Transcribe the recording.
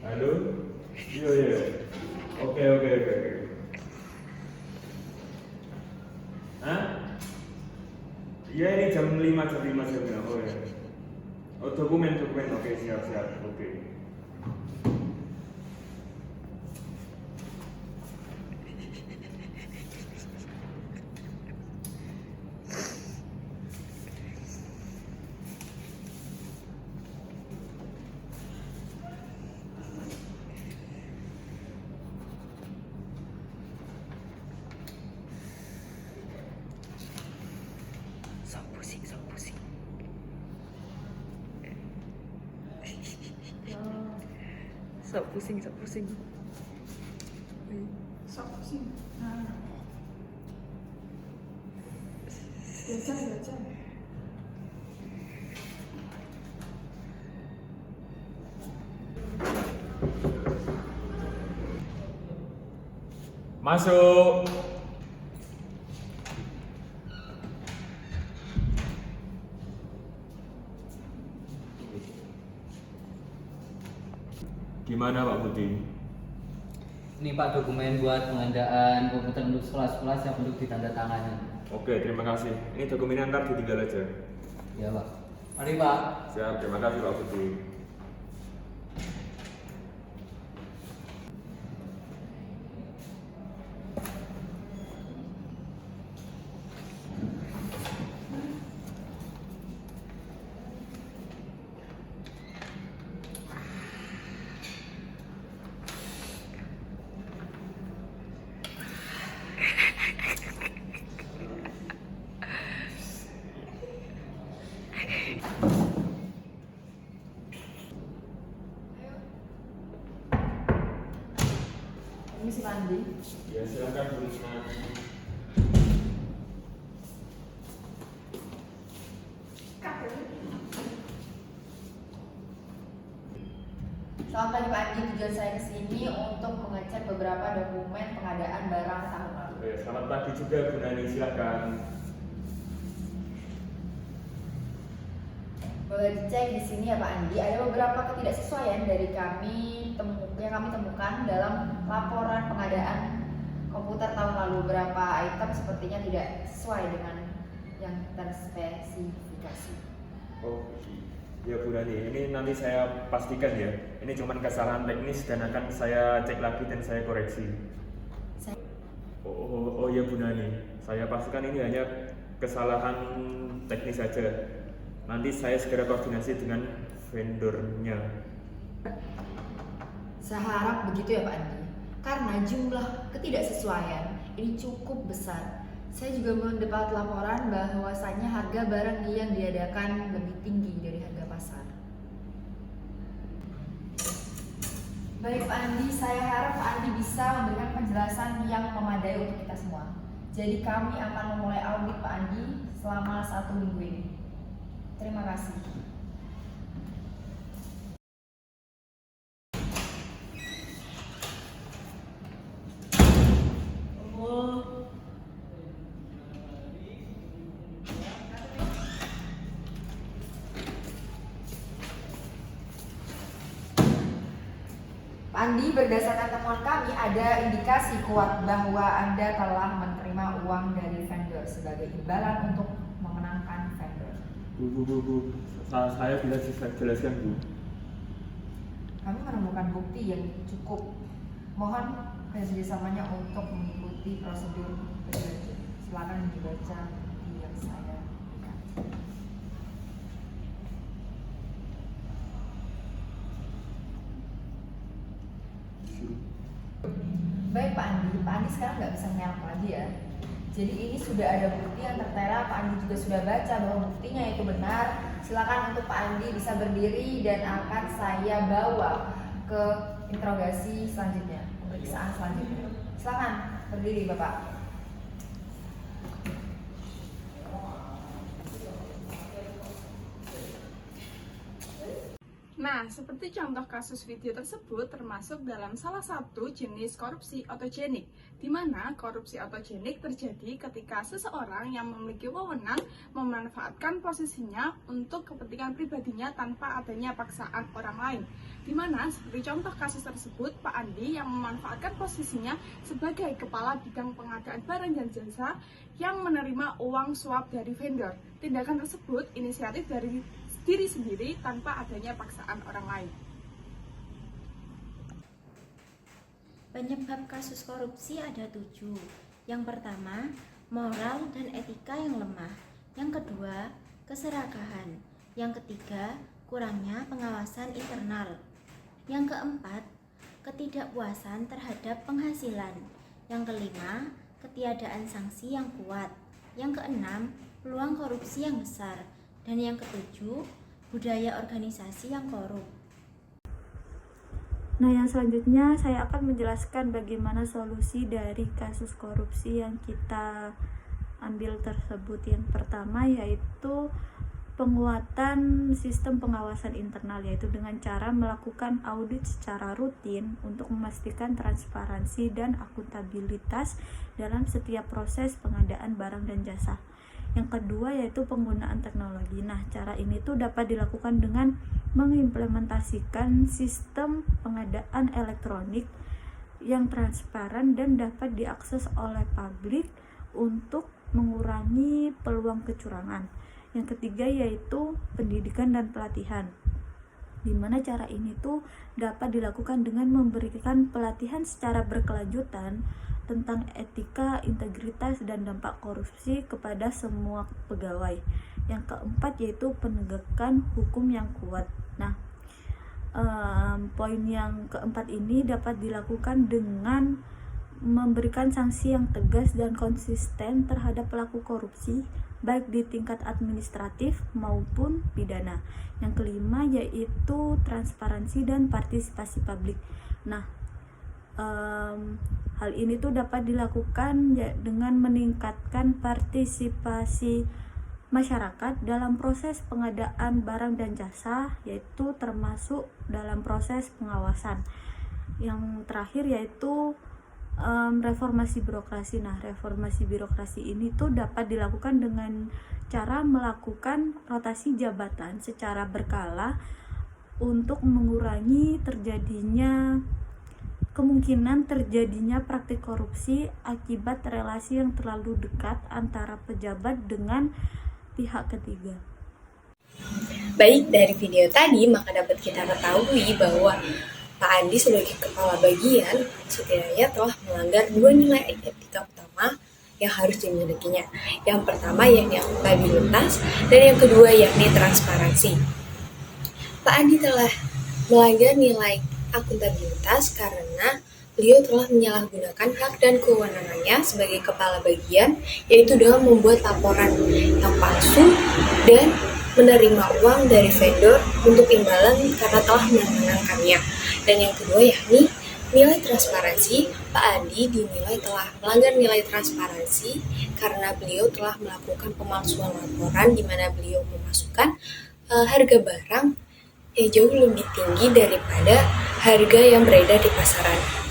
Halo? Iya, iya. Oke, oke, oke, oke. Hah? Iya, ini jam 5. Oh ya. Oh, dokumen. Oke, siap, siap. Oke. Sok pusing. Sok pusing. Sok pusing. Nah. Baca. Masuk. Gimana Pak Budi? Ini Pak dokumen buat pengadaan komputer untuk sekolah-sekolah siap untuk ditandatangani. Oke, terima kasih. Ini dokumennya ntar ditinggal aja. Ya Pak. Mari Pak. Siap, terima kasih Pak Budi. Permisi Pak Andi. Ya, silakan Bu Risma. Selamat pagi Pak Andi, tujuan saya ke sini untuk mengecek beberapa dokumen pengadaan barang tahun lalu. Oke, selamat pagi juga Bu Nani, silakan. Boleh dicek di sini ya Pak Andi, ada beberapa ketidaksesuaian dari yang kami temukan dalam laporan pengadaan komputer tahun lalu. Beberapa item sepertinya tidak sesuai dengan yang terspesifikasi. Oh, ya Bu Nani, ini nanti saya pastikan ya. Ini cuma kesalahan teknis dan akan saya cek lagi dan saya koreksi. Oh ya Bu Nani, saya pastikan ini hanya kesalahan teknis saja. Nanti saya segera koordinasi dengan vendornya. Saya harap begitu ya Pak Andi, karena jumlah ketidaksesuaian ini cukup besar. Saya juga mendapat laporan bahwasannya harga barang yang diadakan lebih tinggi dari harga pasar. Baik Pak Andi, saya harap Pak Andi bisa memberikan penjelasan yang memadai untuk kita semua. Jadi kami akan memulai audit Pak Andi selama 1 minggu ini. Terima kasih. Pak Andi, berdasarkan temuan kami ada indikasi kuat bahwa Anda telah menerima uang dari vendor sebagai imbalan untuk memenangkan vendor. Bu. Saya bisa jelaskan Bu. Kami menemukan bukti yang cukup. Mohon kerjasamanya untuk mengikuti prosedur berikut. Silakan dibaca bukti yang saya berikan. Baik Pak Andi sekarang nggak bisa nyalak lagi ya. Jadi ini sudah ada bukti yang tertera, Pak Andi juga sudah baca bahwa buktinya itu benar. Silakan untuk Pak Andi bisa berdiri dan akan saya bawa ke interogasi selanjutnya, pemeriksaan selanjutnya. Silakan berdiri Bapak. Nah, seperti contoh kasus video tersebut termasuk dalam salah satu jenis korupsi otogenik, di mana korupsi otogenik terjadi ketika seseorang yang memiliki wewenang memanfaatkan posisinya untuk kepentingan pribadinya tanpa adanya paksaan orang lain. Di mana seperti contoh kasus tersebut, Pak Andi yang memanfaatkan posisinya sebagai kepala bidang pengadaan barang dan jasa yang menerima uang suap dari vendor. Tindakan tersebut inisiatif dari diri sendiri tanpa adanya paksaan orang lain. Penyebab kasus korupsi ada 7. Yang pertama, moral dan etika yang lemah. Yang kedua, keserakahan. Yang ketiga, kurangnya pengawasan internal. Yang keempat, ketidakpuasan terhadap penghasilan. Yang kelima, ketiadaan sanksi yang kuat. Yang keenam, peluang korupsi yang besar. Dan yang ketujuh, budaya organisasi yang korup. Nah, yang selanjutnya saya akan menjelaskan bagaimana solusi dari kasus korupsi yang kita ambil tersebut. Yang pertama yaitu penguatan sistem pengawasan internal, yaitu dengan cara melakukan audit secara rutin untuk memastikan transparansi dan akuntabilitas dalam setiap proses pengadaan barang dan jasa. Yang kedua yaitu penggunaan teknologi. Nah, cara ini tuh dapat dilakukan dengan mengimplementasikan sistem pengadaan elektronik yang transparan dan dapat diakses oleh publik untuk mengurangi peluang kecurangan. Yang ketiga yaitu pendidikan dan pelatihan, di mana cara ini tuh dapat dilakukan dengan memberikan pelatihan secara berkelanjutan tentang etika, integritas, dan dampak korupsi kepada semua pegawai. Yang keempat yaitu penegakan hukum yang kuat. Nah, poin yang keempat ini dapat dilakukan dengan memberikan sanksi yang tegas dan konsisten terhadap pelaku korupsi, baik di tingkat administratif maupun pidana. Yang kelima yaitu transparansi dan partisipasi publik. Nah, hal ini tuh dapat dilakukan dengan meningkatkan partisipasi masyarakat dalam proses pengadaan barang dan jasa, yaitu termasuk dalam proses pengawasan. Yang terakhir yaitu reformasi birokrasi. Nah, reformasi birokrasi ini tuh dapat dilakukan dengan cara melakukan rotasi jabatan secara berkala untuk mengurangi kemungkinan terjadinya praktik korupsi akibat relasi yang terlalu dekat antara pejabat dengan pihak ketiga. Baik, dari video tadi maka dapat kita ketahui bahwa Pak Andi sebagai kepala bagian setidaknya telah melanggar 2 nilai etika utama yang harus dimilikinya. Yang pertama yakni akuntabilitas dan yang kedua yakni transparansi. Pak Andi telah melanggar nilai akuntabilitas karena beliau telah menyalahgunakan hak dan kewenangannya sebagai kepala bagian, yaitu dengan membuat laporan yang palsu dan menerima uang dari vendor untuk imbalan karena telah memenangkannya. Dan yang kedua yakni nilai transparansi. Pak Andi dinilai telah melanggar nilai transparansi karena beliau telah melakukan pemalsuan laporan di mana beliau memasukkan harga barang yang jauh lebih tinggi daripada harga yang beredar di pasaran.